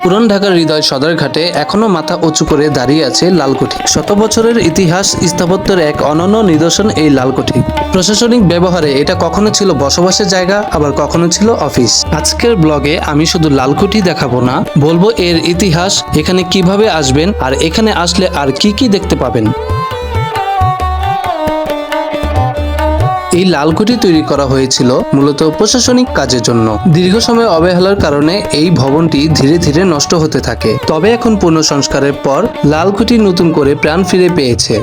পুরান ঢাকার হৃদয় সদরঘাটে এখনো মাথা উঁচু করে দাঁড়িয়ে আছে লালকুঠি। শত বছরের ইতিহাস, স্থাপত্যের এক অনন্য নিদর্শন এই লালকুঠি। প্রশাসনিক ব্যবহারে এটা কখনো ছিল বসবাসের জায়গা, আবার কখনো ছিল অফিস। আজকের ব্লগে আমি শুধু লালকুঠি দেখাবো না, বলবো এর ইতিহাস, এখানে কিভাবে আসবেন আর এখানে আসলে আর কি কি দেখতে পাবেন। এই লালকুঠি তৈরি করা হয়েছিল মূলত প্রশাসনিক কাজের জন্য। দীর্ঘ সময় অবহেলার কারণে এই ভবনটি ধীরে ধীরে নষ্ট হতে থাকে। তবে এখন পুনঃসংস্কারের পর লালকুঠি নতুন করে প্রাণ ফিরে পেয়েছে।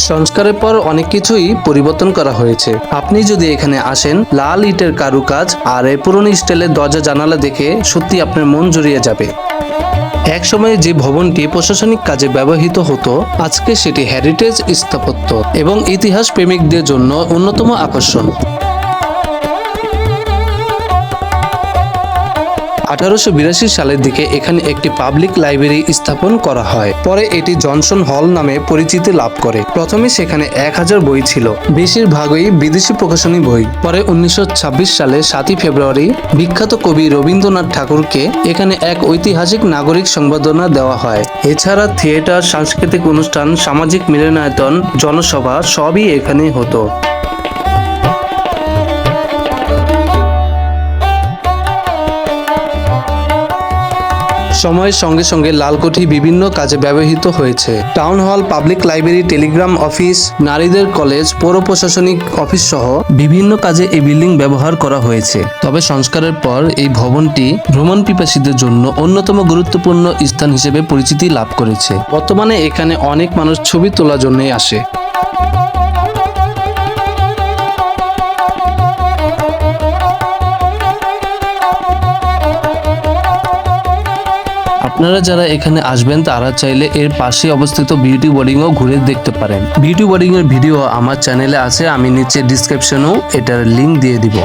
সংস্কারের পর অনেক কিছুই পরিবর্তন করা হয়েছে। আপনি যদি এখানে আসেন, লাল ইটের কারুকাজ আর এই পুরনো স্টাইলের দরজা জানালা দেখে সত্যি আপনার মন জুড়িয়ে যাবে। একসময় যে ভবনটি প্রশাসনিক কাজে ব্যবহৃত হতো, আজকে সেটি হেরিটেজ স্থাপত্য এবং ইতিহাস প্রেমিকদের জন্য অন্যতম আকর্ষণ। 1882 সালের দিকে এখানে একটি পাবলিক লাইব্রেরি স্থাপন করা হয়। পরে এটি জনসন হল নামে পরিচিতি লাভ করে। প্রথমে সেখানে 1000 বই ছিল, বেশিরভাগই বিদেশি প্রকাশনী বই। পরে 1926 সালে 7 ফেব্রুয়ারি বিখ্যাত কবি রবীন্দ্রনাথ ঠাকুরকে এখানে এক ঐতিহাসিক নাগরিক সংবর্ধনা দেওয়া হয়। এছাড়া থিয়েটার, সাংস্কৃতিক অনুষ্ঠান, সামাজিক মিলনায়তন, জনসভা সবই এখানে হতো। সময়ের সঙ্গে সঙ্গে লালকুঠি বিভিন্ন কাজে ব্যবহৃত হয়েছে। Town hall, public library, Telegram office, নারীদের কলেজ, পৌর প্রশাসনিক অফিস সহ বিভিন্ন কাজে এই বিল্ডিং ব্যবহার করা হয়েছে। তবে সংস্কারের পর এই ভবনটি ভ্রমণ পিপাসীদের জন্য অন্যতম গুরুত্বপূর্ণ স্থান হিসেবে পরিচিতি লাভ করেছে। বর্তমানে এখানে অনেক মানুষ ছবি তোলার জন্যই আসে। আপনারা যারা এখানে আসবেন তারা চাইলে এর পাশে অবস্থিত বিউটি বোর্ডিংও ঘুরে দেখতে পারেন। বিউটি বোর্ডিং এর ভিডিও আমার চ্যানেলে আছে, আমি নিচে ডিসক্রিপশনেও এটার লিংক দিয়ে দিব।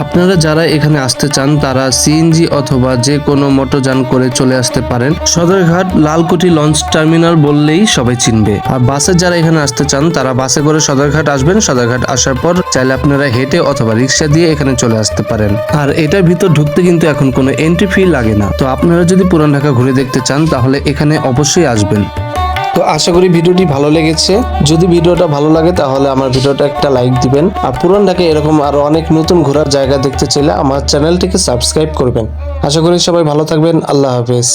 আপনারা যারা এখানে আসতে চান তারা সিএনজি অথবা যে কোনো মোটরযান করে চলে আসতে পারেন। সদরঘাট লালকুঠি লঞ্চ টার্মিনাল বললেই সবাই চিনবে। আর বাসে যারা এখানে আসতে চান তারা বাসে করে সদরঘাট আসবেন। সদরঘাট আসার পর চাইলে আপনারা হেঁটে অথবা রিক্সা দিয়ে এখানে চলে আসতে পারেন। আর এটার ভিতর ঢুকতে কিন্তু এখন কোনো এন্ট্রি ফি লাগে না। তো আপনারা যদি পুরান ঢাকা ঘুরে দেখতে চান তাহলে এখানে অবশ্যই আসবেন। তো আশা করি ভিডিওটি ভালো লেগেছে। যদি ভিডিওটা ভালো লাগে তাহলে আমার ভিডিওটা একটা লাইক দিবেন। আর পুরান ঢাকায় এরকম আরো অনেক নতুন ঘোরার জায়গা দেখতে চাইলে আমার চ্যানেলটিকে সাবস্ক্রাইব করবেন। আশা করি সবাই ভালো থাকবেন। আল্লাহ হাফেজ।